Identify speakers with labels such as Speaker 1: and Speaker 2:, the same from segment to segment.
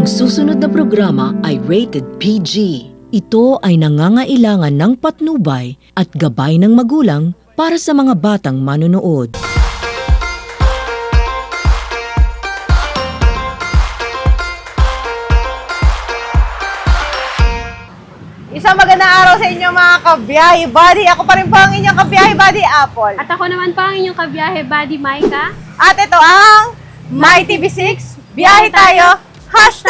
Speaker 1: Ang susunod na programa ay rated PG. Ito ay nangangailangan ng patnubay at gabay ng magulang para sa mga batang manonood.
Speaker 2: Isang magandang araw sa inyo mga kabiyahe buddy. Ako pa rin po ang inyong kabiyahe buddy, Apple.
Speaker 3: At ako naman po ang inyong kabiyahe buddy, Maika.
Speaker 2: At ito ang My TV6, biyahe tayo,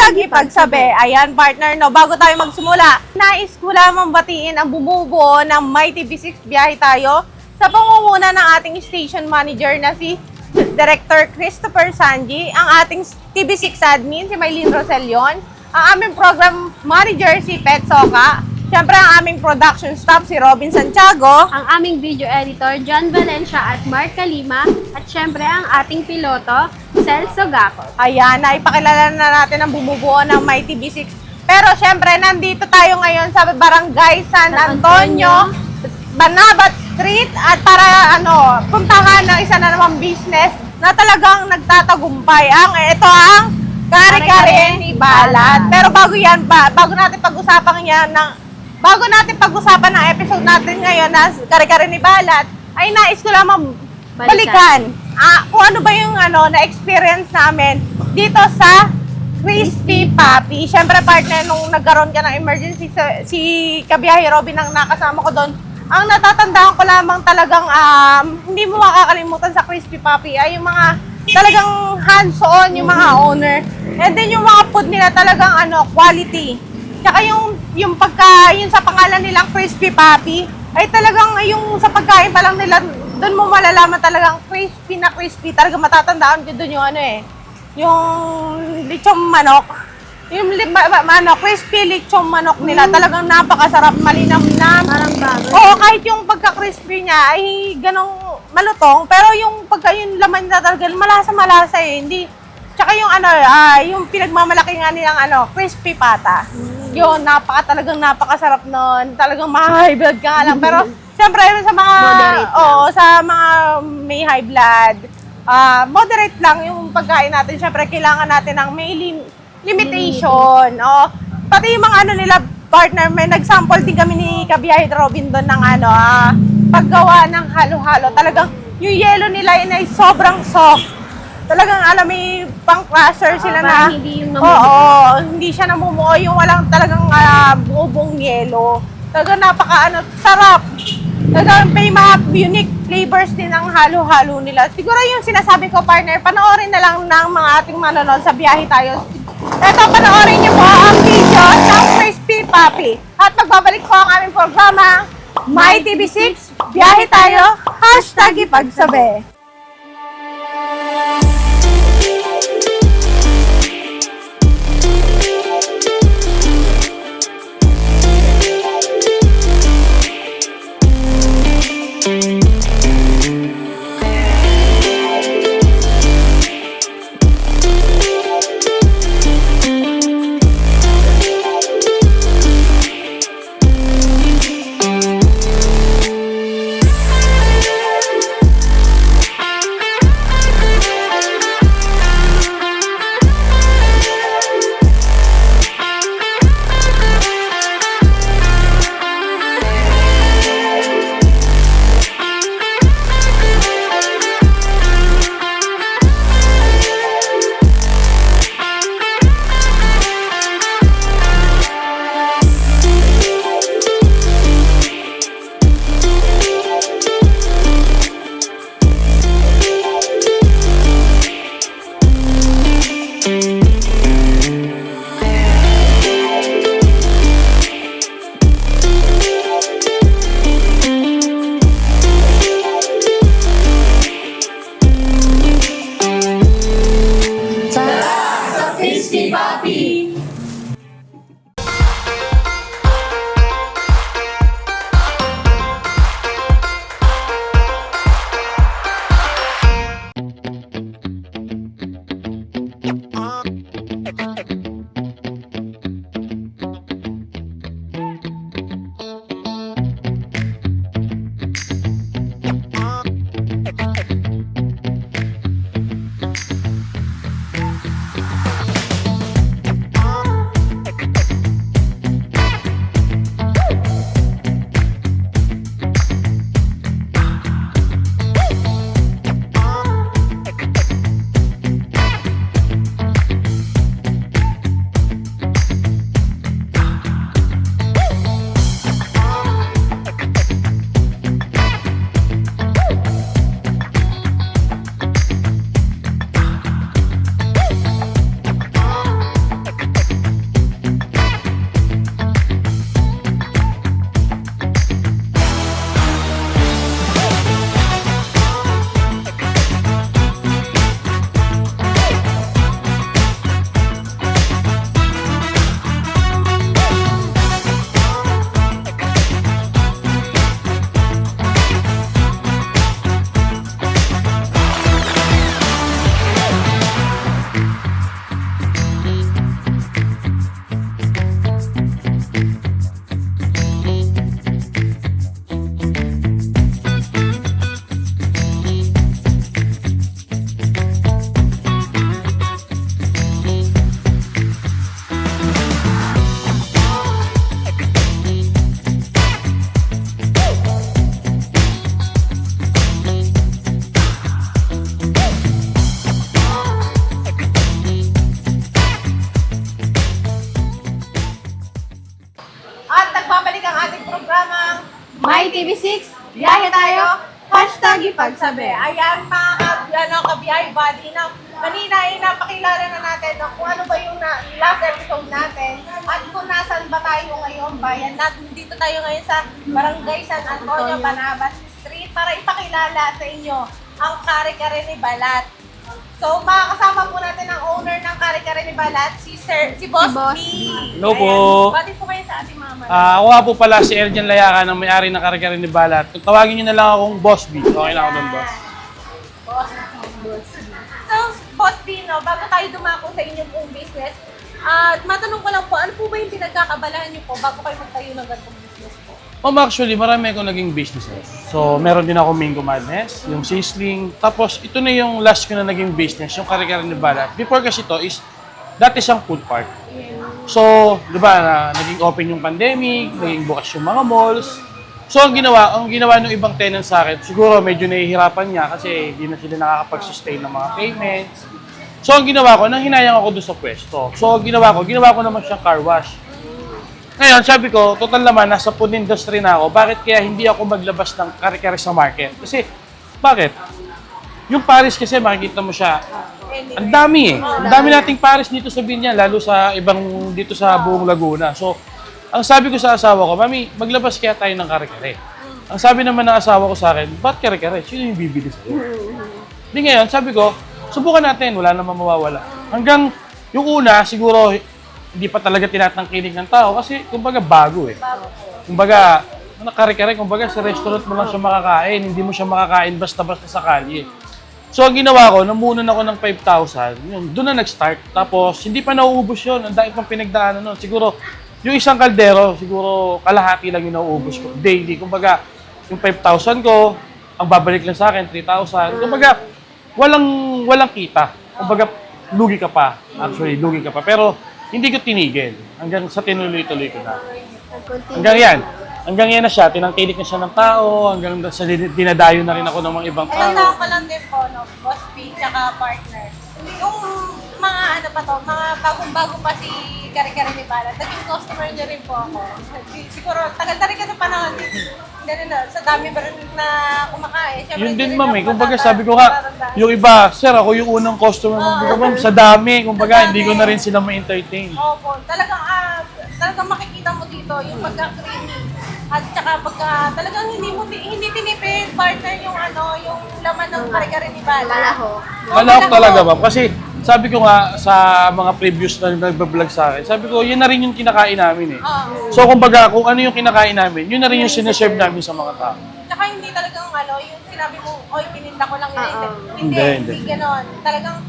Speaker 2: #ipagsabi. Ayan partner, no, bago tayo magsimula, nais ko lamang batiin ang bumubuo ng My TV6, biyahe tayo sa pangunguna ng ating station manager na si Director Christopher Sanji, ang ating TV6 admin si Maylene Roselion, ang aming program manager si Pet Soka, siyempre ang aming production staff si Robin Santiago,
Speaker 3: Ang aming video editor, John Valencia at Mark Kalima. At syempre ang ating piloto, Celso Gacos.
Speaker 2: ayan, naipakilala na natin ang bumubuo ng My TV6. Pero syempre, nandito tayo ngayon sa Barangay San Antonio, Banabat Street, at para puntahan ng isa na namang business na talagang nagtatagumpay. Ito ang Kare-Kare ni Balat. Pero bago natin pag-usapan ng episode natin ngayon na Kare-Kare ni Balat, ay nais ko lamang balikan kung ano ba yung na-experience namin dito sa Crispy Papi. Siyempre partner, nung nagkaroon ka ng emergency, si Kabiyahe Robin ang nakasama ko doon, ang natatandaan ko lamang talagang hindi mo makakalimutan sa Crispy Papi ay yung mga talagang hands-on, yung mga owner. And then yung mga food nila talagang quality. Tsaka yung sa pangalan nilang Crispy Papi, ay talagang yung sa pagkain pa lang nila, doon mo malalaman talagang crispy na crispy. Talagang matatandaan ko doon yung lechong manok. Yung crispy lechong manok nila, talagang napakasarap, malinamnam.
Speaker 3: Parang bago.
Speaker 2: Oo, kahit yung pagka-crispy niya ay ganong malutong, pero yung yung laman niya talaga malasa-malasa eh. Hindi. Tsaka yung yung pinagmamalaki nga nilang crispy pata. Yun, talagang napakasarap nun. Talagang ma-high blood ka nga lang. Pero siyempre sa mga sa mga may high blood, moderate lang yung pagkain natin. Siyempre kailangan natin ng may limitation. Pati yung mga nila partner, may nag-sample din kami ni Kabiyahe Robin doon ng paggawa ng halo-halo. Talagang yung yelo nila ay sobrang soft. Talagang may pang-crusher sila na.
Speaker 3: Hindi yung
Speaker 2: Hindi siya namumuo yung walang talagang buong yelo. Talagang sarap. Talagang may mga unique flavors din ang halo-halo nila. Siguro yung sinasabi ko partner, panoorin na lang ng mga ating manonood sa biyahe tayo. Ito, panoorin niyo po ang video ng Crispy Papi. At magbabalik po ang aming programa, My TV6, biyahe tayo, #ipagsabi. pagsabi. Ayan mga kabiyay body na kanina ay napakilala na natin kung ano ba yung last episode natin at kung nasan ba tayo ngayon bayan. Dito tayo ngayon sa Barangay San Antonio, Banabas Street para ipakilala sa inyo ang Kare-Kare ni Balat. So, makakasama po natin ang owner ng Kare-Kare ni Balat, si Boss B.
Speaker 4: Hello po.
Speaker 2: Bati po kayo sa ating mama.
Speaker 4: Ako nga po pala si Erjan Layakan, ang may-ari ng Kare-Kare ni Balat. Tawagin niyo na lang akong Boss B. Okay na ako doon, boss.
Speaker 2: Boss B. So, Boss B, no, bago tayo dumako sa inyong pong business, matanong ko lang po, ano po ba yung pinagkakabalahan niyo po bago kayo magtayo ng ganitong business po?
Speaker 4: Actually, marami akong naging businesses. So, meron din ako Mingo Madness, yung Sizzling. Tapos, ito na yung last ko na naging business, yung Kare-Kare ni Balat. Before kasi ito is, dati siyang food park. So, di ba, naging open yung pandemic, naging bukas yung mga malls. So, ang ginawa ng ibang tenants sa akin, siguro medyo nahihirapan niya kasi hindi na sila nakakapag-sustain ng mga payments. So, ang ginawa ko, nang hinayang ako doon sa pwesto. So, ang ginawa ko naman siyang car wash. Ngayon, sabi ko, total naman, nasa food industry na ako, bakit kaya hindi ako maglabas ng kare-kare sa market? Kasi, bakit? Yung Paris kasi, makikita mo siya, ang dami eh. Ang dami nating Paris dito sa Binyan, lalo sa ibang dito sa buong Laguna. So, ang sabi ko sa asawa ko, Mami, maglabas kaya tayo ng kare-kare. Ang sabi naman ng asawa ko sa akin, ba't kare-kare? Sino yung bibili sa'yo? Di ngayon, sabi ko, subukan natin, wala namang mawawala. Hanggang yung una, siguro, hindi pa talaga tinatangkilik ng tao kasi, kumbaga, bago eh. Kumbaga, kare-kare, kumbaga, sa restaurant mo lang siya makakain, hindi mo siya makakain basta-basta sa kalye. So, ang ginawa ko, namunan ako ng 5,000, yun, doon na nag-start. Tapos, hindi pa nauubos yun, ang dami pang pinagdaanan nun. Siguro, yung isang kaldero, siguro kalahati lang yung nauubos ko. Daily. Kumbaga, yung 5,000 ko, ang babalik lang sa akin, 3,000. Kumbaga, walang kita. Kumbaga, lugi ka pa. Actually, lugi ka pa. Pero, hindi ko tinigil. Hanggang sa tinuloy-tuloy ko na. Hanggang yan na siya. Tinangkilik na siya ng tao. Hanggang sa dinadayo na rin ako ng mga ibang
Speaker 2: Ilang
Speaker 4: tao.
Speaker 2: taon ka lang din po, no? Boss B, tsaka partner. Yung mga ano pa to, mga bagong-bago pa si Kare-Kare ni Balat, naging customer niya rin po ako. Siguro, tagal na rin kasi panahon. Hindi rin na, sa dami ba rin na kumakain. Siyempre,
Speaker 4: Yun
Speaker 2: hindi
Speaker 4: din,
Speaker 2: rin
Speaker 4: ma'am,
Speaker 2: ako
Speaker 4: eh. Kumbaga,
Speaker 2: matanda-
Speaker 4: sabi ko nga,
Speaker 2: matanda.
Speaker 4: yung iba, sir, ako yung unang customer mo. Kumbaga, ma'am, sa dami. Kumbaga, hindi ko na rin sila ma-entertain.
Speaker 2: Opo, talagang makikita mo dito yung pagka-creamy. At saka talagang hindi tinipid partner yung yung laman ng Kare-Kare ni Balat.
Speaker 3: Malahok.
Speaker 4: Malawak talaga, ma'am. Kasi, sabi ko nga sa mga previous na nagbablog sa akin, sabi ko, yun na rin yung kinakain namin eh. So, kumbaga, kung ano yung kinakain namin, yun na rin yung sineserve namin sa mga tao.
Speaker 2: Tsaka hindi talagang yung sinabi mo, oy, pininda ko lang yun.
Speaker 4: Hindi.
Speaker 2: Hindi ganon. Talagang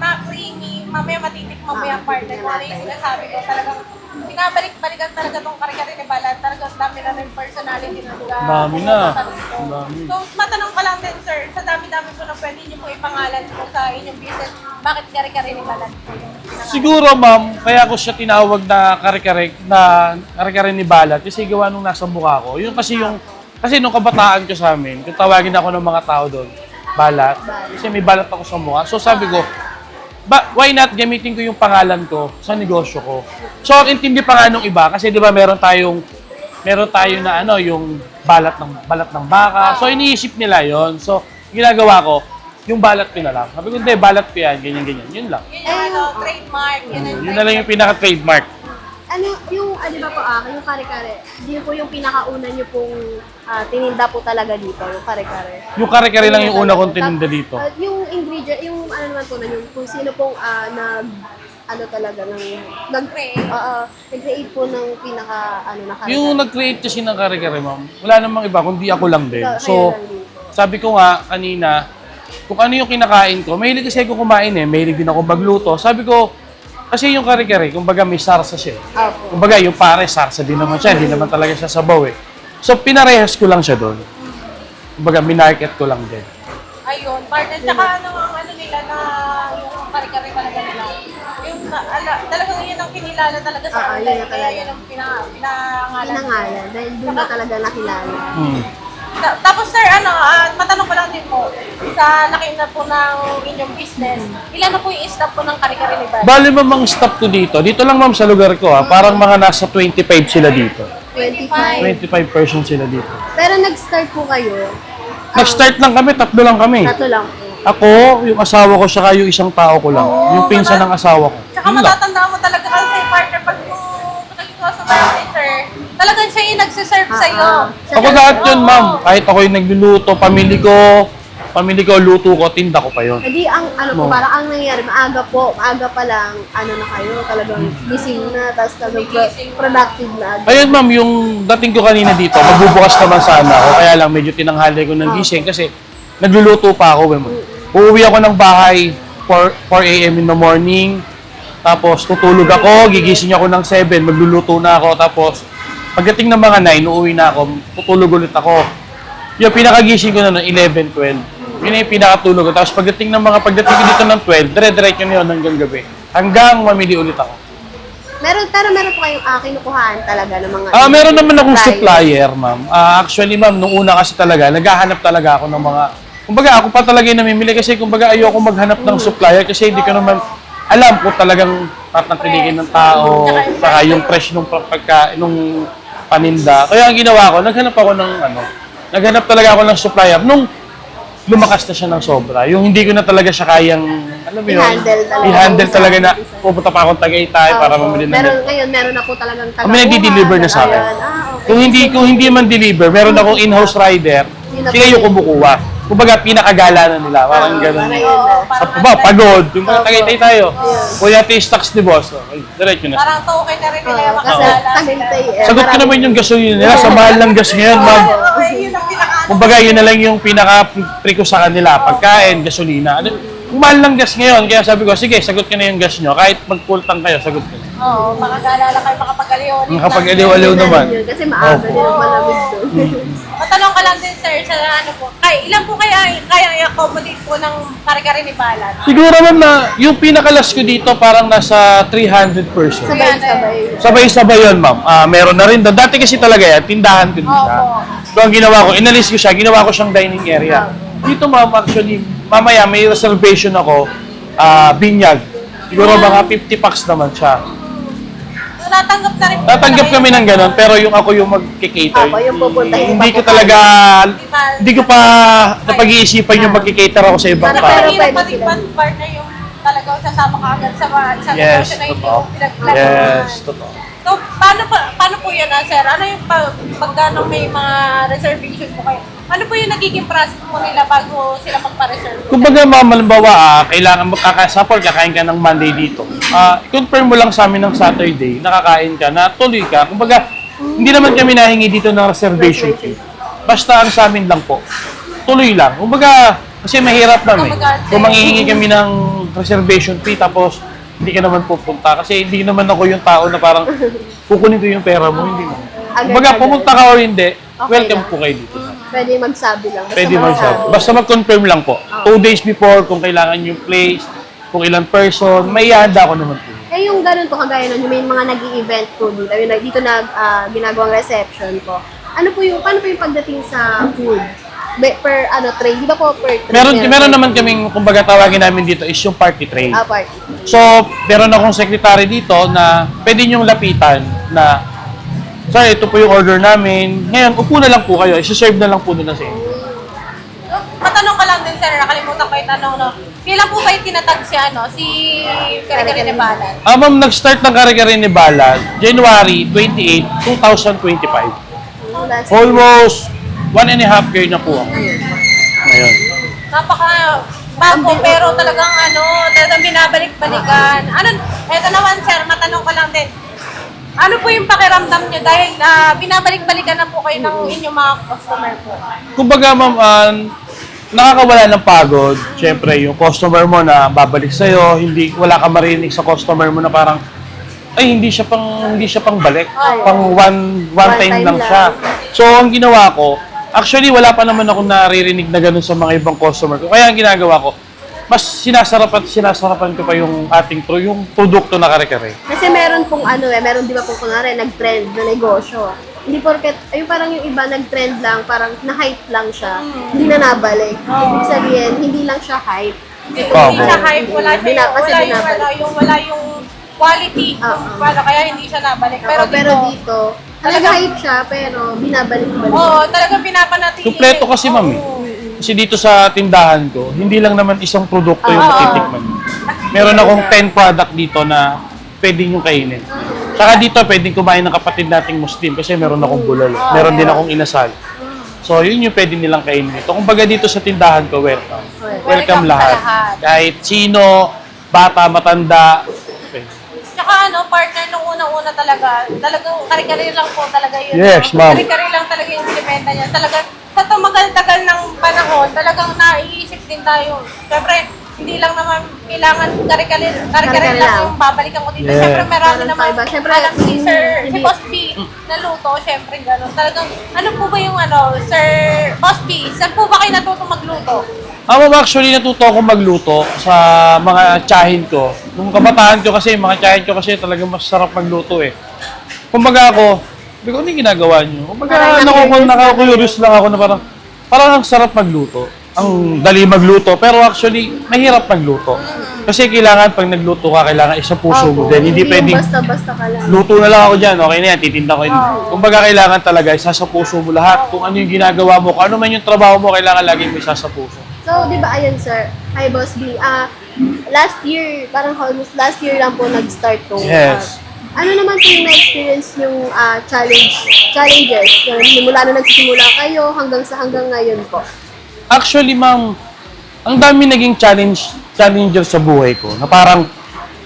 Speaker 2: ma-creamy, mamaya matitikman mo yung partner ko. Ano yung sinasabi ko, talagang binabalik-balikan talaga tong Kare-Kare ni Balat. Talagang dami na rin personality na nila.
Speaker 4: Dami na.
Speaker 2: Dami.
Speaker 4: Dami.
Speaker 2: So, matanong ka lang din, sir, sa dami-dami po na pwede niyo po ipangalan po sa inyong business, bakit Kare-Kare ni Balat?
Speaker 4: Siguro, ma'am, kaya ko siya tinawag na kare-kare ni Balat kasi gawa nung nasa mukha ko. Yun kasi nung kabataan ko sa amin, kung tawagin ako ng mga tao doon, Balat. Kasi may balat ako sa mukha. So sabi ko, why not gamitin ko yung pangalan ko sa negosyo ko? So, intindi pa nga nung iba kasi 'di ba meron tayo na yung balat ng baka. So iniisip nila 'yon. So ginagawa ko, yung balat ko na lang. Sabi ko, hindi, balat ko yan, ganyan. Yun lang.
Speaker 2: Yun yung trademark.
Speaker 4: Yun na lang yung pinaka-trademark.
Speaker 3: Ano, di ba po yung kare-kare, yun po yung pinakauna nyo pong tininda po talaga dito, yung kare-kare.
Speaker 4: Yung kare-kare lang yung una kong tininda dito.
Speaker 3: Yung ingredient, yung ano naman po na yun, kung sino pong nag-create po ng pinaka, na kare-kare.
Speaker 4: Yung nag-create kasi ng kare-kare, ma'am, wala namang iba, kundi ako lang din. So,
Speaker 3: Kayo lang dito.
Speaker 4: sabi ko nga kanina, kung ano yung kinakain ko, mahilig kasi ako kumain eh, mahilig din ako magluto. Sabi ko, kasi yung kare-kare, kumbaga may sarsa siya.
Speaker 3: Opo.
Speaker 4: Kumbaga yung pare, sarsa din naman siya, hindi naman talaga siya sabaw eh. So, pinarehas ko lang siya doon. Kumbaga, minarket ko lang din.
Speaker 2: Ayun, partner. Tsaka ang nila na yung Kare-Kare talaga nila. Yung talagang yun ang kinilala talaga sa
Speaker 3: yun
Speaker 2: online.
Speaker 3: na talaga.
Speaker 2: Kaya yun ang pinangalan.
Speaker 3: Pinangalan, dahil doon na talaga nakilala.
Speaker 2: Tapos sir, matanong ko lang din po, sa laki na po ng inyong business, ilan na po yung staff po ng Kare-Kare ni Balat?
Speaker 4: Bali mamang stop ko dito. Dito lang ma'am sa lugar ko parang mga nasa 25 sila dito.
Speaker 3: 25.
Speaker 4: 25 persons sila dito.
Speaker 3: Pero nag-start po kayo
Speaker 4: Nag-start lang kami, 3 lang kami.
Speaker 3: Tatlo lang po.
Speaker 4: Ako, yung asawa ko, saka yung isang tao ko lang. Yung pinsan ng asawa ko.
Speaker 2: Tsaka
Speaker 4: Yun lang.
Speaker 2: matatandaan mo talaga kasi sa partner pag yung naging customer ni sir, talagang siya yung nagsiserve sa'yo.
Speaker 4: Ako lahat yun, ma'am. Kahit ako yung nagluluto, pamili ko, luto ko, tinda ko pa yun.
Speaker 3: Hindi, ang ano po, parang ang nangyayari, maaga pa lang, ano na kayo, talagang gising na, tapos talagang productive na agad.
Speaker 4: Ayun, ma'am, yung dating ko kanina dito, magbubukas naman sana ako. Kaya lang, medyo tinanghali ko ng gising kasi nagluluto pa ako. Uuwi ako ng bahay 4 a.m. in the morning. Tapos tutulog ako, gigising ako ng 7, magluluto na ako. Tapos pagdating ng mga 9, uuwi na ako, tutulog ulit ako. Yung pinakagising ko na ng 11, 12. Yun yung pinakatulog ko. Tapos pagdating ko dito ng 12, dire-diretso na yun hanggang gabi. Hanggang mamili ulit ako.
Speaker 3: Meron po kayong kinukuhaan talaga ng mga...
Speaker 4: Meron naman akong supplier, ma'am. Actually, ma'am, nung una kasi talaga, naghahanap talaga ako ng mga... Kumbaga, ako pa talaga yung namimili kasi kumbaga ayoko maghanap ng supplier kasi hindi ko naman alam kung talagang tatangkilikin ng tao, saka yung fresh nung nung paninda. Kaya ang ginawa ko, naghanap talaga ako ng supplier nung lumakas na siya ng sobra. Yung hindi ko na talaga siya kayang, alam mo yun, i-handle talaga na pupunta pa akong Tagaytay para mamili na.
Speaker 3: Meron na po talagang
Speaker 4: Kami nagdi-deliver na sa akin.
Speaker 3: Okay.
Speaker 4: Kung hindi man deliver, meron akong in-house rider, sila yung kumukuha. Kumbaga, pinakagala na nila. Parang gano'n. Pagod. Yung mga Tagaytay tayo. Kuya, stocks ni boss. Okay, diretso na.
Speaker 2: Parang okay na rin nila yung
Speaker 3: Kasi
Speaker 2: makasala.
Speaker 3: Tagaytay
Speaker 4: Sagot ko naman yung gasolina nila. Sa mahal ng gas ngayon, ma'am.
Speaker 2: Yun ang pinaka
Speaker 4: Kumbaga, yun na lang yung pinaka-pre ko sa kanila. Pagkain, gasolina. Kung mahal ng gas ngayon, kaya sabi ko, sige, sagot ko na yung gas nyo. Kahit mag-full tank kayo, sagot ko.
Speaker 2: Oo, makagala lang kayo, makapag-aliw.
Speaker 4: Makapag-aliw naman.
Speaker 3: Kasi maaga din ang malamig doon.
Speaker 2: Matanong ka lang din, sir, sa ano po. Ilan po kaya i-accommodate po ng kare-kare ni Balat?
Speaker 4: Siguro naman na yung pinakalas ko dito parang nasa 300 person.
Speaker 3: Sabay-sabay.
Speaker 4: Sabay-sabay yun, ma'am. Meron na rin doon. Dati kasi talaga yan, tindahan ko dito.
Speaker 2: Opo.
Speaker 4: So, ang ginawa ko, inalis ko siya, ginawa ko siyang dining area. Dito, ma'am, actually, mamaya may reservation ako, binyag. Siguro mga 50 packs naman siya.
Speaker 2: Natanggap na rin po.
Speaker 4: Tatanggap kami ng gano'n, pero yung ako yung mag-cater.
Speaker 3: Ako yung pupuntahin.
Speaker 4: Hindi ko talaga, hindi ko pa napag-iisipan yung mag-cater ako sa ibang
Speaker 2: Pero
Speaker 4: tao.
Speaker 2: hirap pa rin partner yung talagang sasama ka agad sa
Speaker 4: Yes,
Speaker 2: negosyo na hindi
Speaker 4: totoo.
Speaker 2: mo pinagplanuhan.
Speaker 4: Yes, totoo.
Speaker 2: So, paano po yan, sir? Ano yung pag may mga reservation po kayo? Ano po yung nagiging process po nila bago sila magpa-reserve?
Speaker 4: Kumbaga, ma'am, halimbawa, kailangan magkakasapol, kakain ka ng Monday dito. Confirm mo lang sa amin ng Saturday, nakakain ka, na tuloy ka. Kumbaga, hindi naman kami nahingi dito ng reservation fee. Basta ang sa amin lang po, tuloy lang. Kumbaga, kasi mahirap naman kung manghihingi kami ng reservation fee, tapos hindi ka naman pupunta. Kasi hindi naman ako yung tao na parang kukunin ko yung pera mo, hindi naman. Kumbaga, pumunta ka o hindi, welcome po kayo dito.
Speaker 3: Pwede magsabi lang.
Speaker 4: Pwede magsabi. Basta mag-confirm lang po. 2 days before, kung kailangan yung place, kung ilang person, may ihanda ko naman po.
Speaker 3: Eh yung ganun po kagaya nun, yung may mga nag-i-event po dito, dito na ginagawang reception po. Paano po yung pagdating sa food? Per tray, di ba po per tray?
Speaker 4: Meron naman kaming, kumbaga tawagin namin dito is yung party tray.
Speaker 3: Party.
Speaker 4: So, meron akong secretary dito na pwede niyong lapitan na, sir, ito po yung order namin. Ngayon, upo na lang po kayo. Isi-serve na lang po nila sa inyo.
Speaker 2: Matanong ka lang din, sir. Nakalimutan ko yung tanong, no? Kailan po kayo tinatag si Kare-Kare ni Balat?
Speaker 4: Ma'am, nag-start ng kare-kare ni Balat, January 28, 2025. Almost 1.5 year na po ako. Ngayon.
Speaker 2: Bago, pero talagang talagang binabalik-balikan. Eto naman, sir, matanong ko lang din. Ano po yung pakiramdam nyo dahil binabalik-balikan na po kayo ng inyong mga customer po?
Speaker 4: Kumbaga, ma'am, nakakawala ng pagod. Siyempre, yung customer mo na babalik sa'yo, wala ka marinig sa customer mo na parang, ay, hindi siya pang balik. Pang one time lang siya. So, ang ginawa ko, actually, wala pa naman ako naririnig na ganun sa mga ibang customer ko. Kaya ang ginagawa ko, mas sinasarapan ko pa yung yung produkto na kare-kare.
Speaker 3: Kasi meron pong meron di ba pong kunwari nag-trend na negosyo. Hindi porket, parang yung iba nag-trend lang, parang na-hype lang siya, hindi na nabalik. Ibig sabihin, hindi lang siya hype.
Speaker 2: Hindi siya hype, wala yung quality. Kaya hindi siya nabalik.
Speaker 3: Pero dito, talaga hype siya, pero binabalik-balik.
Speaker 2: Oo, talagang pinapanatili.
Speaker 4: Kumpleto kasi, ma'am, eh. Kasi dito sa tindahan ko, hindi lang naman isang produkto yung matitikman. Meron akong 10 product dito na pwede nyo kainin. Saka dito, pwedeng kumain ng kapatid nating Muslim kasi meron akong bulalo. Meron din akong inasal. So, yun yung pwede nilang kainin dito. Kumbaga dito sa tindahan ko, welcome. Welcome lahat. Kahit sino, bata, matanda. Okay.
Speaker 2: Tsaka partner, nung unang-una talagang kari-kari lang po talaga yun.
Speaker 4: Yes, ma'am.
Speaker 2: Kari-kari lang talaga yung binibenta niya. Talagang sa tumagal-tagal ng panahon, talagang naiisip din tayo. Siyempre, hindi lang naman kailangan kari-kari
Speaker 3: Kari-kari
Speaker 2: lang
Speaker 3: lang.
Speaker 2: yung babalikan ko dito.
Speaker 4: Yes.
Speaker 2: Siyempre, marami
Speaker 3: Meron
Speaker 2: naman
Speaker 3: pa iba. Siyempre,
Speaker 2: alam si Sir, si
Speaker 3: hindi-
Speaker 2: Boss B na luto. Siyempre, gano'n. Talagang, ano po ba yung Sir Boss B, saan po ba kayo natuto magluto?
Speaker 4: Actually, natuto ako magluto sa mga tsahin ko. Nung kabataan ko kasi, mga tsahin ko kasi talagang masarap magluto eh. Kumbaga ako, sabi ko, ano yung ginagawa niyo? Kumbaga,
Speaker 3: Parang
Speaker 4: nakakurious lang ako na parang ang sarap magluto. Ang dali magluto, pero actually, mahirap magluto. Kasi kailangan, pag nagluto ka, kailangan isa puso mo din. Hindi
Speaker 3: yung
Speaker 4: pwedeng,
Speaker 3: basta-basta ka lang.
Speaker 4: luto na lang ako dyan, okay na yan, titinda ko yun. Kumbaga, kailangan talaga, isa sa puso mo lahat. Kung ano yung ginagawa mo, kung ano man yung trabaho mo, kailangan lagi mo isa sa puso.
Speaker 3: So, di ba, ayun sir, hi Boss B, last year, parang almost last year lang po nag-start to.
Speaker 4: Yes.
Speaker 3: Ano naman po yung na-experience yung challenges? Simula na nagsisimula kayo hanggang ngayon po.
Speaker 4: Actually, ma'am, ang dami naging challenger sa buhay ko. Na parang,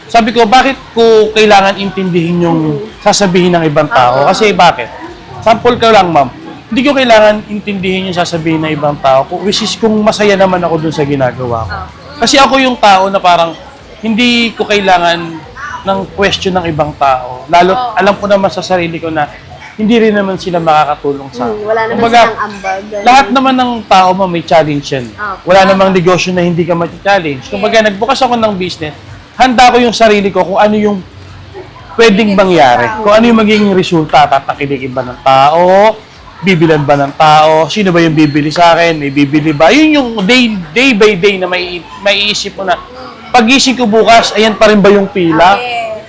Speaker 4: sabi ko, bakit ko kailangan intindihin yung sasabihin ng ibang tao? Kasi bakit? Sample ka lang, ma'am. Hindi ko kailangan intindihin yung sasabihin ng ibang tao, which is kung masaya naman ako dun sa ginagawa ko. Kasi ako yung tao na parang, hindi ko kailangan ng question ng ibang tao. Lalo, alam ko naman sa sarili ko na, hindi rin naman sila makakatulong sa akin.
Speaker 3: Wala naman
Speaker 4: Kumbaga,
Speaker 3: silang ambag. ganun.
Speaker 4: lahat naman ng tao mo may challenge yan. Wala namang negosyo na hindi ka ma-challenge. Kumbaga, nagbukas ako ng business, handa ko yung sarili ko kung ano yung pwedeng mangyari. Kung ano yung magiging resulta. Tatakilikin ba ng tao? Bibilan ba ng tao? Sino ba yung bibili sa akin? May bibili ba? Yun yung day by day na maiisip mo na pagising ko bukas, ayan pa rin ba yung pila?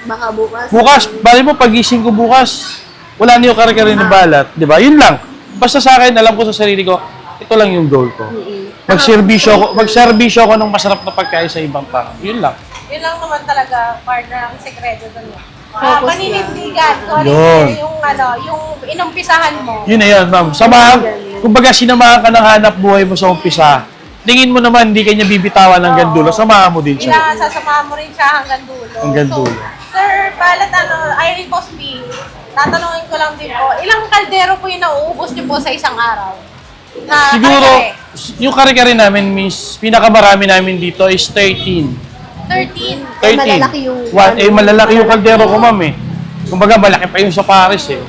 Speaker 3: Baka bukas.
Speaker 4: Bukas, bali mo pagising ko bukas, wala na yung kare-kare na balat, di ba? Yun lang. Basta sa akin, alam ko sa sarili ko, ito lang yung goal ko. Magserbisyo ako ng masarap na pagkain sa ibang tao. Yun lang.
Speaker 2: Yun lang naman talaga, partner, ang sekreto doon.
Speaker 3: Focus
Speaker 2: Paninindigan, kung ano
Speaker 4: Yun.
Speaker 2: yung inumpisahan mo.
Speaker 4: Yun na yun, ma'am. Kumbaga, sinamahan ka ng hanap buhay mo sa umpisa. Tingin mo naman, hindi kanya bibitawan hanggang dulo. Samahan mo din siya.
Speaker 2: Kailangan sasamahan mo rin siya hanggang dulo.
Speaker 4: Hanggang dulo.
Speaker 2: Sir, balat Irene Boss B, tatanungin ko lang din po, ilang kaldero po yung nauubos niyo po sa isang araw? Na
Speaker 4: Siguro,
Speaker 2: kare-kare?
Speaker 4: yung kare-kare namin, miss, pinakamarami namin dito is 13.
Speaker 2: 13.
Speaker 4: 13.
Speaker 3: Malalaki yung...
Speaker 4: Malalaki yung kaldero ko, ma'am eh. Kumbaga, malaki pa yung sa Paris eh.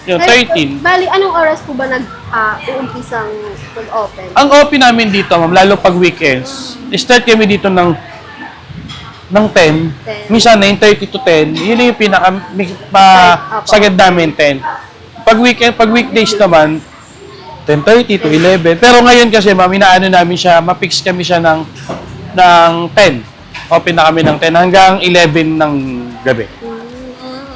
Speaker 4: Yung 13.
Speaker 3: Bali, anong oras po ba nag-uumpisang mag-open?
Speaker 4: Ang open namin dito, ma'am, lalo pag weekends, start kami dito ng 10. Minsan 9:30 to 10. Yun yung sagad namin 10. Pag weekdays naman, 10:30 to 11. Pero ngayon kasi, ma'am, inaano namin siya, ma-fix kami siya ng 10. Open na kami ng 10 hanggang 11 ng gabi.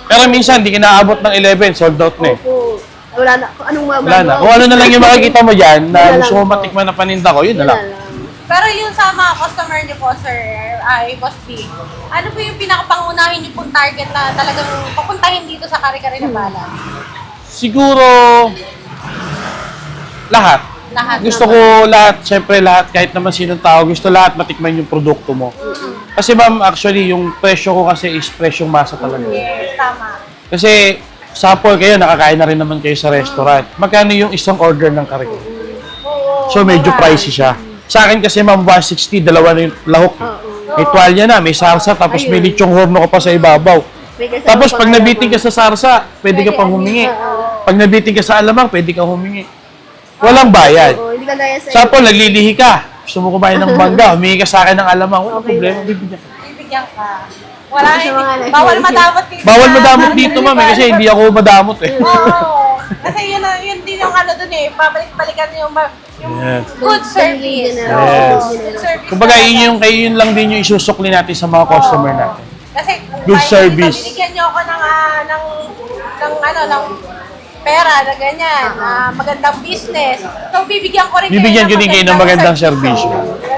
Speaker 4: Pero minsan, hindi kinaabot ng 11, sold out na eh.
Speaker 3: Opo. Wala na. Kung anong
Speaker 4: Wala na. Kung ano na lang yung makikita mo dyan,
Speaker 3: Yun
Speaker 4: na
Speaker 3: na
Speaker 4: gusto
Speaker 3: lang
Speaker 4: mo
Speaker 3: po.
Speaker 4: matikman na paninda ko, yun na lang.
Speaker 2: Pero yung sa mga customer niyo po, sir, ay Boss B, ano po yung pinakapangunahin niyo pong target na talagang papuntahin dito sa kare-kare na bala?
Speaker 4: Siguro, lahat.
Speaker 2: Lahat.
Speaker 4: Gusto ko lahat, syempre lahat, kahit naman sinong tao, gusto lahat matikman yung produkto mo. Kasi ma'am, actually, yung presyo ko kasi is presyong masa talaga.
Speaker 2: Yes, tama.
Speaker 4: Kasi, sample kayo, nakakain na rin naman kayo sa restaurant. Magkano yung isang order ng kare-kare? So, medyo pricey siya. Sa akin kasi ma'am, 160, dalawa na yung lahok. May tuwalya na, may sarsa, tapos may lechong horno ka pa sa ibabaw. Tapos pag nabiting ka sa sarsa, pwede ka pang humingi. Pag nabiting ka sa alamang, pwede kang humingi. Walang bayad.
Speaker 3: Oo, hindi ka gaya sa...
Speaker 4: Sample, naglilihi ka. Gusto mo kumain ng bangga, humingi ka sa akin ng alamang. Walang
Speaker 3: Okay
Speaker 4: problema,
Speaker 3: lang.
Speaker 4: bibigyan ka.
Speaker 2: Bibigyan ka. Wala,
Speaker 3: Sa mga
Speaker 2: hindi, bawal madamot dito.
Speaker 4: Bawal madamot dito, ma'am, eh, kasi hindi ako madamot eh.
Speaker 2: Oo. Kasi yun din yung ano dun eh, pabalik-balikan yung
Speaker 4: Yes.
Speaker 2: good service.
Speaker 3: Yes.
Speaker 2: Good service.
Speaker 4: Kumbaga, yun lang din yung isusukli natin sa mga customer natin.
Speaker 2: Kasi
Speaker 4: Good
Speaker 2: kahit
Speaker 4: service.
Speaker 2: Binigyan niyo ako ng pera na ganyan, magandang business. So, bibigyan ko rin
Speaker 4: Bibigyan ko din kayo ng magandang serbisyo.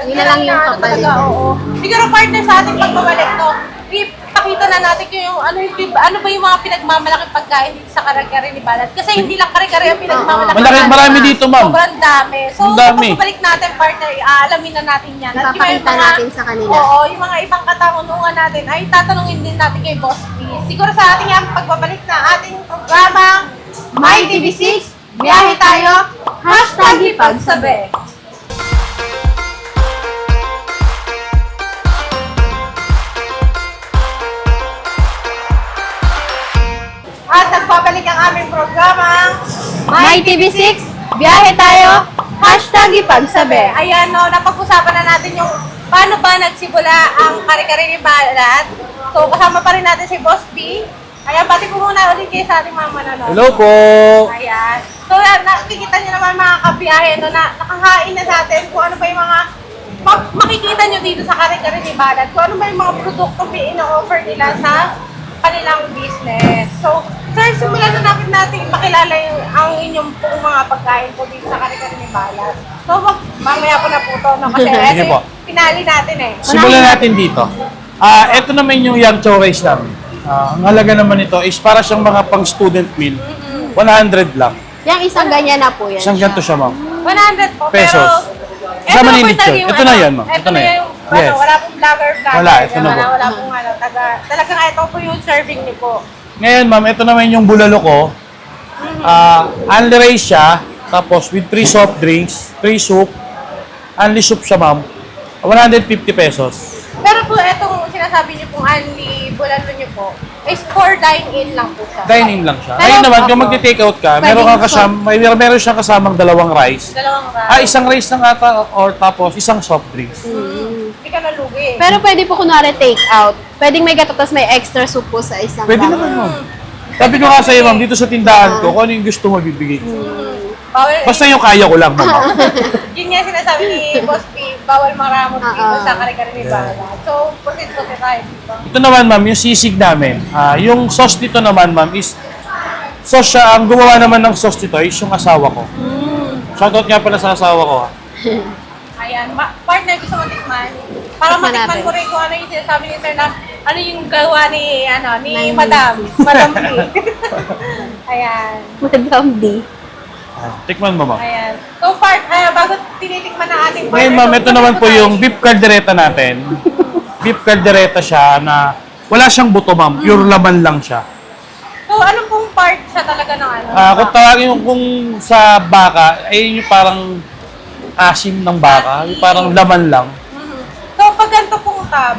Speaker 3: Yun na lang yung kapalit.
Speaker 2: Oo. Siguro partner sa ating pagbabalik to, ipakita na natin kung yung ano ba yung mga pinagmamalaki pagkain dito sa kare-kare ni Balat. Kasi hindi lang kare-kare ang pinagmamalaki.
Speaker 4: Marami dito, ma'am.
Speaker 2: Sobrang dami. So,
Speaker 4: Ang dami.
Speaker 2: pagbabalik natin, partner, alamin na natin yan. At yung
Speaker 3: Ipapakita
Speaker 2: mga-
Speaker 3: natin sa kanila.
Speaker 2: Oo, yung mga ibang katanungan natin ay tatanungin din natin kay Boss P. Siguro sa ating pagbabalik na ating programa, My TV6, biyahe tayo, #ipagsabi. At nagbabalik ang aming programa,
Speaker 3: My TV6, biyahe tayo,
Speaker 2: #ipagsabi. Ayan, no, napag-usapan na natin yung paano ba nagsimula ang kare-kare ni Balat. So, kasama pa rin natin si Boss P. Ayan, pati po muna ulit kayo sa ating mga manonood.
Speaker 4: Hello po!
Speaker 2: Ayan. So, yan, nakikita nyo naman mga kabiyahe, no, na nakahain na sa atin kung ano ba yung mga makikita nyo dito sa kare-kare ni Balat. Kung ano ba yung mga produkto ina-offer nila sa kanilang business. So, sir, simulan na natin ipakilala ang inyong pong mga pagkain po dito sa kare-kare ni Balat. So, mamaya po na po to, no? Kasi
Speaker 4: Sige
Speaker 2: ito
Speaker 4: po.
Speaker 2: yung pinali natin eh.
Speaker 4: Simulan natin dito. Ito naman yung yam chow rice namin. Ang halaga naman ito is para siyang mga pang-student meal. 100 lang.
Speaker 3: Yung isang ganyan na po yan.
Speaker 4: Isang ganito siya, ma'am.
Speaker 2: 100 po,
Speaker 4: Pesos.
Speaker 2: pero...
Speaker 4: Kasama ni
Speaker 2: po
Speaker 4: Lechon.
Speaker 2: talaga yung
Speaker 4: Ito na yan, ma'am.
Speaker 2: Ito
Speaker 4: Ito na
Speaker 2: na
Speaker 4: yan.
Speaker 2: yung,
Speaker 4: Yes.
Speaker 2: wala pong vlogger.
Speaker 4: Wala, ito na po.
Speaker 2: Wala pong talagang ito po yung serving niyo po.
Speaker 4: Ngayon, ma'am, ito naman yung bulalo ko. Only rice siya. Tapos with 3 soft drinks, 3 soup. Only soup siya, ma'am. 150 pesos.
Speaker 2: Pero po, itong sinasabi niyo pong only bulalo niyo po, is for dine-in lang po siya.
Speaker 4: Dining lang siya.
Speaker 2: Pero,
Speaker 4: Ngayon naman, kung
Speaker 2: opo.
Speaker 4: magti-take out ka,
Speaker 3: Pwedeng
Speaker 4: meron siyang kasamang dalawang rice.
Speaker 2: Dalawang rice.
Speaker 4: Isang rice lang ata or tapos isang soft drinks.
Speaker 2: Hindi ka nalugi.
Speaker 3: Pero pwede po kunwari take out. Pwedeng may gato, tapos may extra soup po sa isang
Speaker 4: Pwede
Speaker 3: bag.
Speaker 4: naman, ma'am. Sabi ko nga sa'yo, ma'am, dito sa tindahan ko, kung ano yung gusto mo, bibigay ko.
Speaker 2: Bawal,
Speaker 4: Basta yung kaya ko lang, ma'am.
Speaker 2: yun nga sinasabi ni Boss P, bawal maramot dito
Speaker 3: Oo.
Speaker 2: sa kare-kare ni Bala. So, proceed tayo dito.
Speaker 4: Ito naman, ma'am, yung sisig namin. Yung sauce dito naman, ma'am, is sauce siya. Ang gumawa naman ng sauce dito is yung asawa ko. Shoutout nga pala sa asawa ko, ha.
Speaker 2: Ayan, partner, gusto mo tikman? Para
Speaker 3: Tikman
Speaker 2: matikman
Speaker 3: natin.
Speaker 2: ko rin kung ano yung sinasabi ni Sir na ano yung gawa ni,
Speaker 3: Ng-
Speaker 2: Madam P. Ayan.
Speaker 3: Madam D.
Speaker 4: Tikman mo, ma'am.
Speaker 2: Ayan. So, bago tinitikman ng ating
Speaker 4: Ngayon, ma'am, ito naman po yung beef caldereta natin. Beef caldereta siya na wala siyang buto, ma'am. Pure laman lang siya.
Speaker 2: So, anong pong part siya talaga ng ano?
Speaker 4: Kung tawagin mo kung sa baka, ay yung parang asim ng baka. Yung parang laman lang.
Speaker 2: Mhm. So, pag ganito pong tab,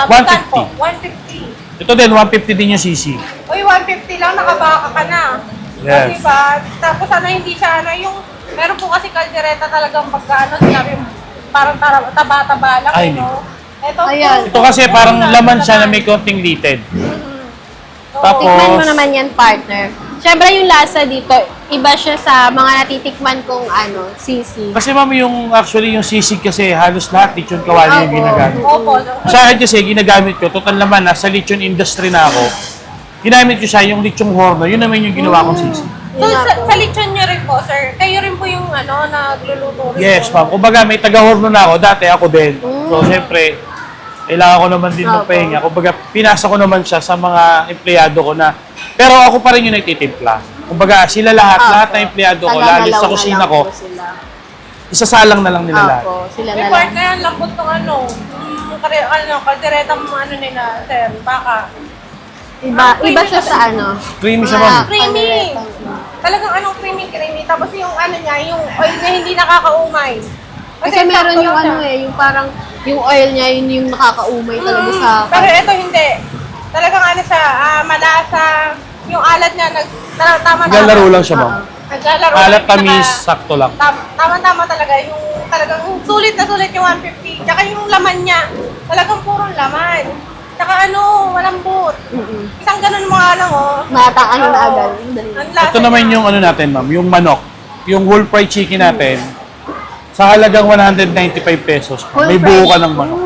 Speaker 4: 150.
Speaker 2: po? 150.
Speaker 4: Ito din, 150 din yung sisig.
Speaker 2: Uy, 150 lang, nakabaka ka na.
Speaker 4: Yes.
Speaker 2: Diba? Tapos hindi siya, yung, meron po kasi kaldereta talagang pagka, sinabi, parang taba-taba lang,
Speaker 4: Ay,
Speaker 2: no? Ito
Speaker 3: Ayan.
Speaker 2: po.
Speaker 4: Ito kasi parang laman siya na may konting litid.
Speaker 2: So,
Speaker 4: Tapos-
Speaker 3: Tikman mo naman yan, partner. Siyempre yung lasa dito, iba siya sa mga natitikman kong sisig.
Speaker 4: Kasi ma'am, actually yung sisig kasi halos lahat lechon kawali yung
Speaker 3: Opo.
Speaker 4: ginagamit.
Speaker 2: Opo.
Speaker 4: Sa akin kasi ginagamit ko, total naman, nasa lechon industry na ako. Ginamit ko siya yung lechong horno, yun naman yung ginawa kong sisig.
Speaker 2: So, sa lechon nyo rin po, sir, kayo rin po yung nagluluto rin
Speaker 4: Yes,
Speaker 2: po.
Speaker 4: ma'am. Kumbaga, may taga-horno na ako. Dati ako din. So, siyempre, kailangan ko naman din
Speaker 3: Opo.
Speaker 4: magpahinga. Kumbaga, pinasa ko naman siya sa mga empleyado ko na, pero ako pa rin yung nagtitimpla. Kumbaga, sila lahat ng empleyado ko, lalo sa kusina ko, isasalang na lang nila lahat.
Speaker 3: Opo, sila
Speaker 2: May
Speaker 3: na
Speaker 2: part
Speaker 3: lang.
Speaker 2: na yan, lambot ng kaldereta mo nila, sir, baka.
Speaker 3: Iba siya sa
Speaker 4: Creamy siya, ma'am.
Speaker 2: Creamy. Talagang creamy. Tapos yung niya, yung oil niya hindi nakakaumay.
Speaker 3: Kasi meron
Speaker 2: sakto
Speaker 3: yung
Speaker 2: lang siya.
Speaker 3: yung parang, yung oil niya, yun yung nakakaumay talaga sa...
Speaker 2: Pero ito hindi. Talagang siya, malasa. Yung alat niya, tama-tama.
Speaker 4: Naglalaro lang siya, ma'am.
Speaker 2: Naglalaro.
Speaker 4: Alat
Speaker 2: Tsaka,
Speaker 4: tamis, sakto lang.
Speaker 2: Tama-tama talaga. Yung talagang sulit na sulit yung 150. Tsaka yung laman niya, talagang purong laman. Tsaka malambot. Isang ganun mga lang,
Speaker 3: Mataano na
Speaker 2: Oo.
Speaker 3: agad.
Speaker 2: Ang lasa
Speaker 4: Ito naman
Speaker 2: niya.
Speaker 4: yung natin, ma'am, yung manok. Yung whole fried chicken natin, sa halagang 195 pesos.
Speaker 3: Whole
Speaker 4: May buo ka
Speaker 3: fried.
Speaker 4: ng manok.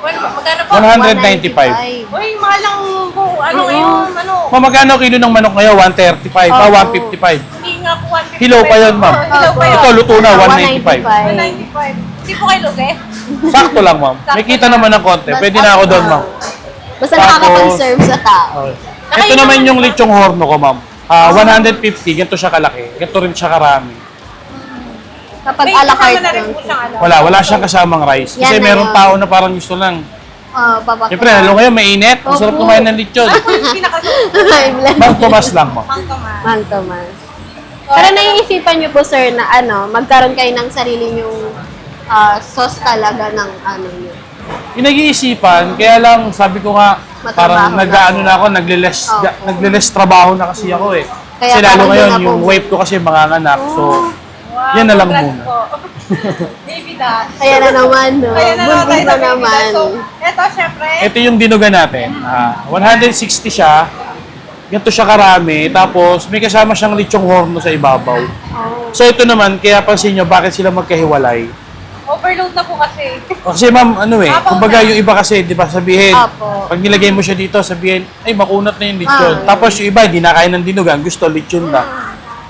Speaker 2: Magkano po?
Speaker 4: 195.
Speaker 2: Uy, mahal lang buong ano ngayon, ano?
Speaker 4: Ma'am, magkano kilo ng manok ngayon? 135, 155.
Speaker 2: Hindi nga po 155.
Speaker 4: Hilaw pa yun, ma'am.
Speaker 2: Hilaw pa yun.
Speaker 4: Ito, luto na, 195.
Speaker 2: 195. Hindi po kayo lugi?
Speaker 4: Sakto lang, ma'am. May kita naman ng konti. Pwede na ako doon, ma'am.
Speaker 3: Basta
Speaker 4: Tapos-
Speaker 3: nakakapag-serve sa tao.
Speaker 4: Okay. Ito naman yung lechong horno ko, ma'am. 150, ganito siya kalaki. Ganito rin siya karami.
Speaker 3: Kapag
Speaker 2: May
Speaker 3: a la
Speaker 2: kasama
Speaker 3: carte
Speaker 2: na rin
Speaker 3: lang.
Speaker 2: po siyang ano.
Speaker 4: Wala siyang kasamang rice. Kasi
Speaker 3: Yan na
Speaker 4: meron
Speaker 3: yun.
Speaker 4: tao na parang gusto lang.
Speaker 3: Papakita.
Speaker 4: Siyempre, lalo ngayon, mainit. Ang sarap
Speaker 3: Opo.
Speaker 4: kumain ng lechon.
Speaker 2: Ano po yung pinakasuot?
Speaker 3: Ay, bless.
Speaker 4: Ma'am, Tomas lang, ma'am.
Speaker 2: Mang Tomas.
Speaker 3: Mang Tomas. Pero naiisipan niyo po, sir, na magkaroon kayo ng sarili niyong sauce talaga ng ano niyo.
Speaker 4: Yung nag-iisipan, kaya lang sabi ko nga, parang
Speaker 3: Matrabaho
Speaker 4: nag-ano
Speaker 3: na
Speaker 4: na ako, nagliles trabaho na kasi ako eh.
Speaker 3: Kaya
Speaker 4: Kasi lalo
Speaker 3: parang
Speaker 4: ngayon,
Speaker 3: yun na po.
Speaker 4: yung wife ko kasi manganganak. So,
Speaker 2: Wow,
Speaker 4: yan na lang
Speaker 2: congrats
Speaker 4: muna.
Speaker 2: po. Baby dad.
Speaker 3: Kaya na naman, no?
Speaker 2: Kaya na naman
Speaker 3: Buntis
Speaker 2: tayo
Speaker 3: na
Speaker 2: sa baby
Speaker 3: naman.
Speaker 2: dad. So, eto, syempre,
Speaker 4: Ito yung dinuga natin. 160 siya. Ganito siya karami. Tapos, may kasama siyang lechong horno sa ibabaw. So, ito naman, kaya pansin nyo, bakit sila magkahiwalay?
Speaker 2: overload na po kasi.
Speaker 4: Kasi ma'am, ano eh, kumbaga yung iba kasi, di ba, sabihin,
Speaker 3: Apo.
Speaker 4: pag nilagay mo siya dito, sabihin, ay, makunat na yung lechon. Tapos yung iba, hindi na kaya ng dinugan, gusto lechon na.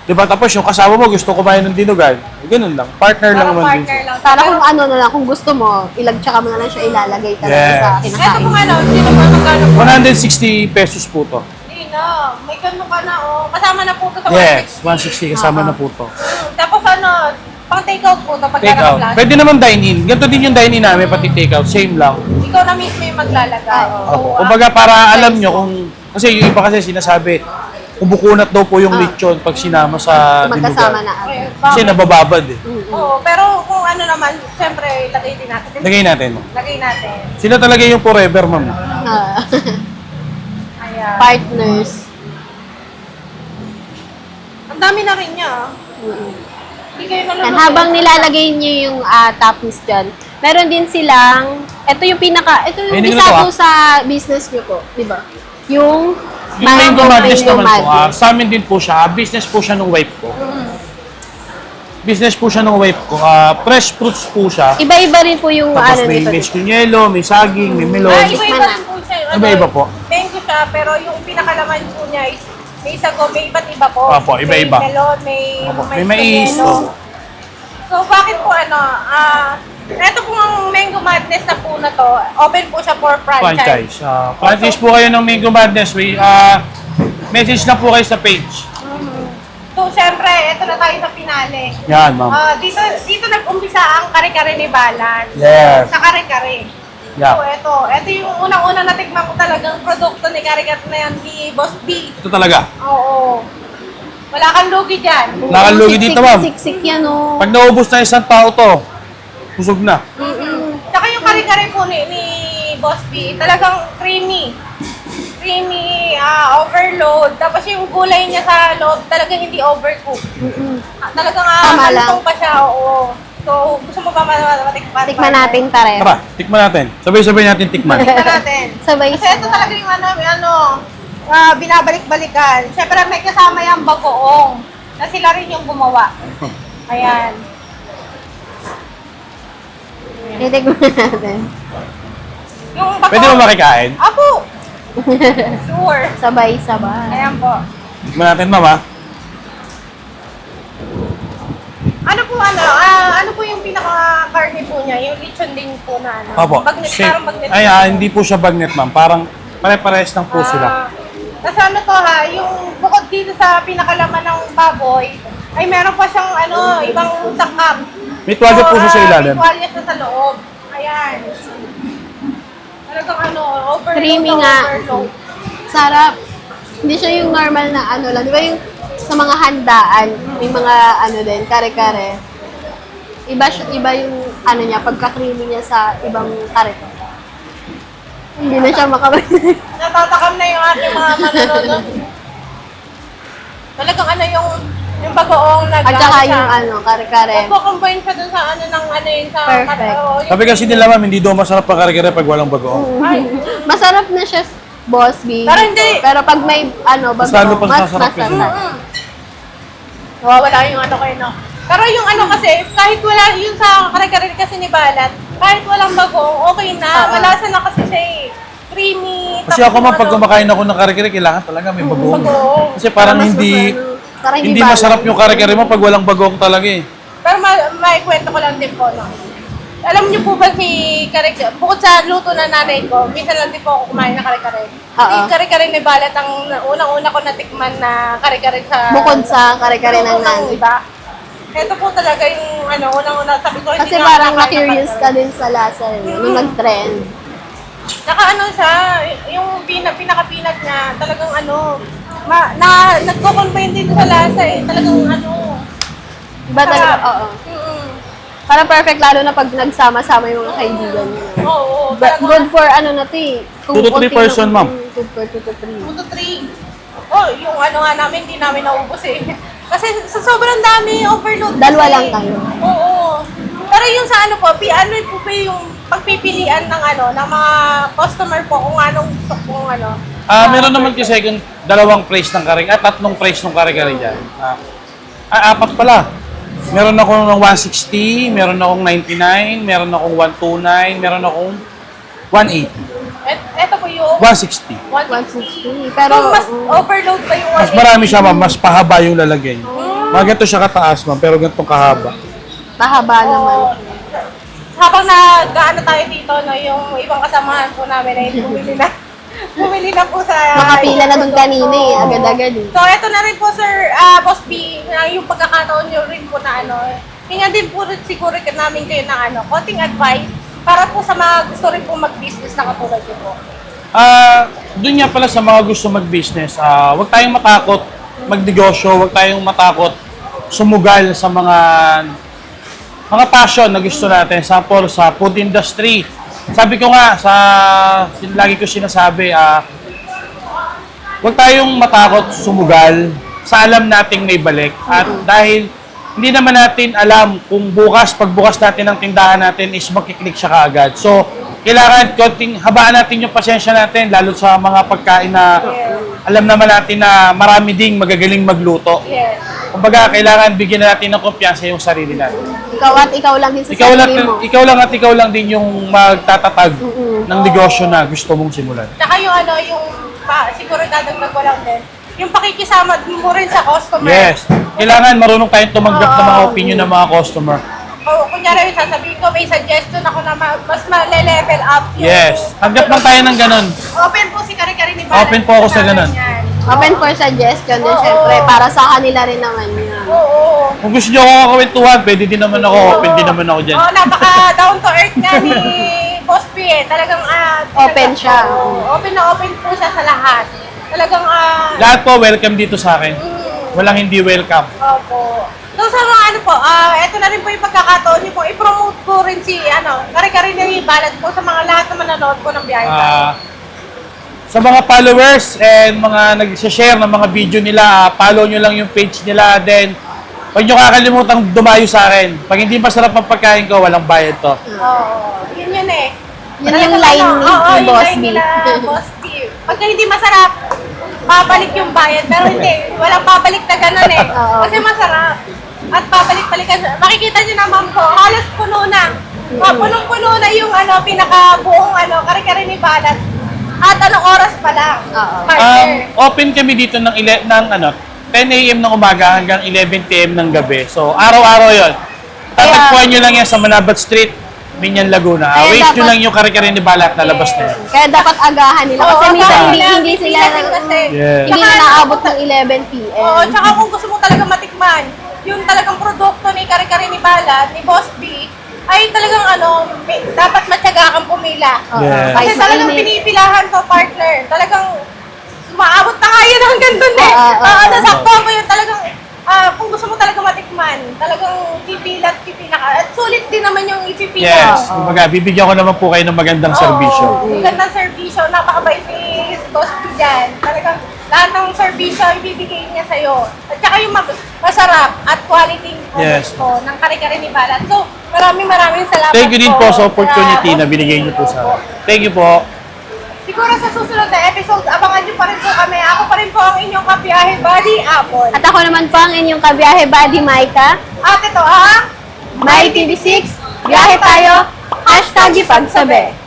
Speaker 4: Di ba? Tapos yung kasama mo, gusto kumain ng dinugan. Ganun lang. Partner lang
Speaker 2: Parang
Speaker 4: naman din.
Speaker 2: partner lang.
Speaker 3: Para kung ano na lang, kung gusto mo, ilagtsaka mo na lang siya ilalagay talaga
Speaker 4: Yes.
Speaker 3: sa
Speaker 2: Eto
Speaker 3: kinakain.
Speaker 2: po ano, sino po magkano po?
Speaker 4: 160 pesos po to.
Speaker 2: Hindi na, may gano'n ka na oh. Kasama na po ito sa
Speaker 4: Yes, 160 kasama na po to.
Speaker 2: Tapos ano, pang take-out po ito pag
Speaker 4: Take out.
Speaker 2: naka-flash.
Speaker 4: Pwede naman dine-in. Ganito din yung dine-in namin, pati take out. Same lang.
Speaker 2: Ikaw na mismo yung maglalagay.
Speaker 4: Opo. Kumbaga para alam nyo kung, kasi yung iba kasi sinasabi, kubukunat daw po yung lechon pag sinama sa
Speaker 3: Magkasama
Speaker 4: dinugan.
Speaker 3: na agad.
Speaker 4: Kasi nabababad eh.
Speaker 2: Oo, pero kung ano naman, siyempre, lagay din natin.
Speaker 4: Lagay natin.
Speaker 2: Lagay natin.
Speaker 4: Sila talaga yung forever, ma'am.
Speaker 3: Ah,
Speaker 2: Ayan.
Speaker 3: partners.
Speaker 2: Ang dami na rin niya. Hindi kayo
Speaker 3: And
Speaker 2: nalulungkot.
Speaker 3: habang nilalagay niyo yung toppings dyan, meron din silang, ito yung ito yung
Speaker 4: Hindi ko
Speaker 3: isa
Speaker 4: na to,
Speaker 3: po sa business niyo po, di ba? Yung
Speaker 4: Yung mango madness naman po,
Speaker 3: madness.
Speaker 4: sa amin din po siya, business po siya ng wife ko. Business po siya ng wife ko. Fresh fruits po siya.
Speaker 3: Iba-iba rin po yung
Speaker 4: Tapos
Speaker 3: ano
Speaker 4: may
Speaker 3: nito.
Speaker 4: mesquinyelo, may saging, may melon.
Speaker 2: Iba-iba rin po siya. Ano,
Speaker 4: Iba-iba po.
Speaker 2: Mango siya, pero yung pinakalaman po niya is may sago, may iba't iba po.
Speaker 4: Opo, iba-iba.
Speaker 2: May melon, may
Speaker 4: May mais.
Speaker 2: yelo. So, bakit po ano, eto po ang Mango Madness na po na to, open po siya for franchise.
Speaker 4: Franchise. Franchise po kayo ng Mango Madness. Message na po kayo sa page.
Speaker 2: So, syempre, eto na tayo sa finale.
Speaker 4: Yan, ma'am.
Speaker 2: Dito nag-umpisa ang kare-kare ni Balan.
Speaker 4: Yes.
Speaker 2: Sa kare-kare.
Speaker 4: Yeah.
Speaker 2: So, ito yung unang-una natikman ko talagang produkto ni kare-kare na yan, ni Boss B.
Speaker 4: Ito talaga.
Speaker 2: Oo. Wala kang lugi dyan.
Speaker 4: Nakalugi dito, ma'am.
Speaker 3: Siksik yan, oh.
Speaker 4: Pag naubos na isang tao to, busog na.
Speaker 2: Tsaka yung kare-kare po ni Boss B, talagang creamy. Creamy, overload. Tapos yung gulay niya sa loob, talagang hindi overcook. Talagang
Speaker 3: Tama lang.
Speaker 2: malutong pa siya, oo. So, gusto mo ba matikman?
Speaker 3: Tikman natin, tare.
Speaker 4: Tara, tikman natin. Sabay-sabay natin tikman.
Speaker 2: Tikman natin.
Speaker 3: Sabay
Speaker 2: Kasi ito talaga yung binabalik-balikan. Siyempre may kasama yung bagoong na sila rin yung gumawa. Ayan.
Speaker 3: Titikman natin.
Speaker 2: Yung bagoong.
Speaker 4: Pwede mo makikain?
Speaker 2: Apo! Sure.
Speaker 3: Sabay-sabay.
Speaker 2: Ayan po.
Speaker 4: Tikman natin, ma'am, ha?
Speaker 2: Ano po yung pinaka-carne po niya? Yung lechon din po na ano?
Speaker 4: Opo.
Speaker 2: Bagnet, parang bagnet.
Speaker 4: Ay, hindi po siya bagnet, ma'am. Parang pare-pares lang po sila.
Speaker 2: Kasi ano to ha, yung bukod dito sa pinakalaman ng baboy, ay meron pa siyang ibang sakam.
Speaker 4: May tuwalya po siya sa ilalim.
Speaker 2: May tuwalya siya sa loob. Ayan. Talagang overload
Speaker 3: Creamy
Speaker 2: na
Speaker 3: nga.
Speaker 2: overload.
Speaker 3: Sarap. Hindi siya yung normal na ano lang. Di ba yung sa mga handaan, may mga din, kare-kare. Iba yung ano niya, pagka-creamy niya sa ibang kare. Hindi na siya makabalik.
Speaker 2: Natatakam na yung ating mga manonood. Talagang yung bagoong
Speaker 3: At saka yung kare-kare.
Speaker 2: Nagko-combine siya dun sa yun sa
Speaker 3: Perfect.
Speaker 4: Sabi kasi nila, ma'am, hindi daw masarap pa kare-kare pag walang bagoong.
Speaker 3: Masarap na siya, Boss B.
Speaker 2: Pero hindi.
Speaker 3: Pero pag may
Speaker 4: Mas lalo
Speaker 3: bago,
Speaker 4: pa
Speaker 3: mas
Speaker 4: masarap yun.
Speaker 3: masarap.
Speaker 2: Wala yung kayo, no? Pero yung kasi, kahit wala, yun sa kare-kare kasi ni Balat, kahit walang bagong, okay na.
Speaker 3: Oo.
Speaker 2: Malasa na kasi siya eh. creamy.
Speaker 4: Kasi
Speaker 2: tapos
Speaker 4: ako man,
Speaker 2: yung
Speaker 4: pag kumakain ako ng kare-kare, kailangan talaga may bagoong.
Speaker 2: bagoong.
Speaker 4: Kasi parang
Speaker 3: Para mas
Speaker 4: hindi,
Speaker 3: para
Speaker 4: hindi
Speaker 3: balance.
Speaker 4: masarap yung kare-kare mo pag walang bagoong talaga eh.
Speaker 2: Pero maikwento ko lang din po, no? Alam niyo po ba si kare-kare, bukod sa luto na nanay ko, minsan lang din po ako kumain ng kare-kare.
Speaker 3: Oo.
Speaker 2: Yung kare-kare ni Balat ang unang-una ko natikman na kare-kare sa...
Speaker 3: Bukod sa kare-kare ng
Speaker 2: luto
Speaker 3: nanay.
Speaker 2: iba. Ito po talaga yung unang-una sabi ko,
Speaker 3: Kasi
Speaker 2: hindi
Speaker 3: parang
Speaker 2: nakakain ng
Speaker 3: na-curious ka
Speaker 2: kare-kare.
Speaker 3: din sa lasa nung nag-trend.
Speaker 2: Saka siya, yung pinaka-peanut niya, talagang nagko-combine din sa lasa eh. Talagang
Speaker 3: Iba talaga,
Speaker 2: sarap.
Speaker 3: oo.
Speaker 2: Mm-mm.
Speaker 3: Parang perfect lalo na pag nagsama-sama yung mga kaibigan niyo.
Speaker 2: Oo,
Speaker 3: Good for na to eh.
Speaker 4: 2 to 3 person, ma'am.
Speaker 3: Good for 2 to 3.
Speaker 2: 2 to 3. Oh, yung nga namin, hindi namin naubos eh. Kasi sa sobrang dami, overload.
Speaker 3: Dalawa
Speaker 2: kasi.
Speaker 3: lang kayo.
Speaker 2: Oo. Pero yung sa po ba yung pagpipilian ng ng mga customer po kung anong gusto kung
Speaker 4: Meron naman kasi kung dalawang price ng kare-kare, tatlong price ng kare-kare dyan. Apat pala. Meron ako ng 160, meron akong 99, meron akong 129, meron akong 180.
Speaker 2: Ito po yung
Speaker 4: 160.
Speaker 2: 160.
Speaker 3: 160. Pero,
Speaker 2: So, mas overload pa yung 180.
Speaker 4: Mas marami siya, ma'am. Mas pahaba yung lalagay. Mga ganito siya kataas, ma'am, pero ganitong kahaba.
Speaker 3: mahaba naman.
Speaker 2: Oo. Habang nag-ano tayo dito, no, yung ibang kasamahan po namin ay bumili na po sa...
Speaker 3: Nakapila na dun kanina eh, agad-agad eh.
Speaker 2: So, eto na rin po, Sir Boss B, na yung pagkakataon nyo rin po na hinga din po rin siguro namin kayo ng konting advice para po sa mga gusto rin po mag-business na katulad nyo po.
Speaker 4: Doon nga pala sa mga gusto mag-business, huwag tayong matakot magnegosyo, huwag tayong matakot sumugal sa mga passion na gusto natin. Example, sa food industry. Sabi ko nga, lagi ko sinasabi, huwag tayong matakot sumugal sa alam nating may balik. At dahil hindi naman natin alam kung pagbukas natin ng tindahan natin is magkiklik siya kaagad. So, kailangan habaan natin yung pasensya natin, lalo sa mga pagkain na alam naman natin na marami ding magagaling magluto.
Speaker 2: Yes.
Speaker 4: Kumbaga, kailangan bigyan natin ng kumpiyansa yung sarili natin.
Speaker 3: Ikaw at ikaw lang din sa sarili mo.
Speaker 4: Ikaw lang din yung magtatatag ng negosyo na gusto mong simulan.
Speaker 2: Tsaka yung siguro dadagdag ko lang din, yung pakikisama mo rin sa customer.
Speaker 4: Yes. Kailangan marunong tayong tumanggap ng mga opinion ng mga customer.
Speaker 2: O, kunyari, sasabihin ko, may suggestion ako na mas ma-level up yung...
Speaker 4: Yes. Tanggap lang tayo ng ganun.
Speaker 2: Open po si Kare-Kare ni Balat.
Speaker 4: Open po ako sa ganun.
Speaker 2: Yan.
Speaker 3: Open for suggestion din,
Speaker 2: Oo.
Speaker 3: syempre. Para sa kanila rin naman yun.
Speaker 2: Oo.
Speaker 4: Kung gusto nyo ako kakwentuhan, pwede din naman ako. Open din naman ako dyan.
Speaker 2: Oo, napaka down to earth nga ni Boss P eh. Talagang
Speaker 3: Open siya.
Speaker 2: Open na open po siya sa lahat. Talagang
Speaker 4: Lahat po, welcome dito sa akin. Walang hindi welcome.
Speaker 2: Opo. So sa mga eto na rin po yung pagkakataon niyo po, i-promote ko rin si Kare-Kare ni Balat po sa mga lahat na manonood po ng biyahe tayo.
Speaker 4: Sa mga followers and mga nag-share ng mga video nila, follow nyo lang yung page nila. Then, huwag nyo kakalimutang dumayo sa akin. Pag hindi masarap ang pagkain ko, walang bayad to.
Speaker 2: Oo. Yun eh.
Speaker 3: Yun yung line ni Boss B.
Speaker 2: Boss B. Pagka hindi masarap, babalik yung bayad. Pero hindi, walang babalik na gano'n eh.
Speaker 3: Oo.
Speaker 2: Kasi masarap. At babalik-balikan. Makikita nyo naman po, halos puno na. Punong-puno na yung pinaka-buong Kare-Kare ni Balat. At anong oras pa lang?
Speaker 3: Oo.
Speaker 2: Partner.
Speaker 4: Open kami dito ng 10 a.m. ng umaga hanggang 11 p.m. ng gabi. So, araw-araw yon. Tatagpuan nyo lang yan sa Manabat Street, Binyan, Laguna.
Speaker 3: Kaya
Speaker 4: Wait nyo
Speaker 3: dapat-
Speaker 4: lang yung Kare-Kare ni Balat na labas na yan.
Speaker 3: Kaya dapat agahan nila. Kasi
Speaker 2: Oo,
Speaker 3: minsan
Speaker 2: agahan
Speaker 3: hindi,
Speaker 2: nila.
Speaker 3: hindi sila
Speaker 2: Pipila kasi.
Speaker 4: Yes.
Speaker 3: hindi na naabot ng 11 p.m.
Speaker 2: Oo, tsaka kung gusto mo talaga matikman, yung talagang produkto ni Kare-Kare ni Balat, ni Boss B, ay talagang dapat matyaga kang pumila.
Speaker 3: Oo.
Speaker 4: Yes.
Speaker 2: Kasi
Speaker 3: Kahit
Speaker 2: talagang
Speaker 3: mainit.
Speaker 2: pinipilahan to, partner. Talagang maabot na kayo hanggang dun eh.
Speaker 3: Oo.
Speaker 2: Nasakto ko yun talagang, kung gusto mo talaga matikman, talagang pipila ka. At sulit din naman yung ipipila
Speaker 4: Yes.
Speaker 2: mo.
Speaker 4: Kumbaga, bibigyan ko naman po kayo ng magandang serbisyo.
Speaker 2: Oo, gandang serbisyo. Napakabait ni Boss B dyan. Talagang lahat ng serbisyo ibibigay niya sa'yo. At saka yung masarap at quality
Speaker 4: Yes.
Speaker 2: po ng Kare-Kare ni Balat. So, maraming salamat
Speaker 4: Thank you din po sa
Speaker 2: sa
Speaker 4: opportunity na
Speaker 2: Boss B.
Speaker 4: binigay niyo po sa akin. Thank you po.
Speaker 2: Siguro sa susunod na episodes, abangan niyo pa rin po kami. Ako pa rin po ang inyong kabiyahe buddy, Apple.
Speaker 3: At ako naman po ang inyong kabiyahe buddy, Maika.
Speaker 2: At ito,
Speaker 3: My TV6, biyahe tayo, #ipagsabi.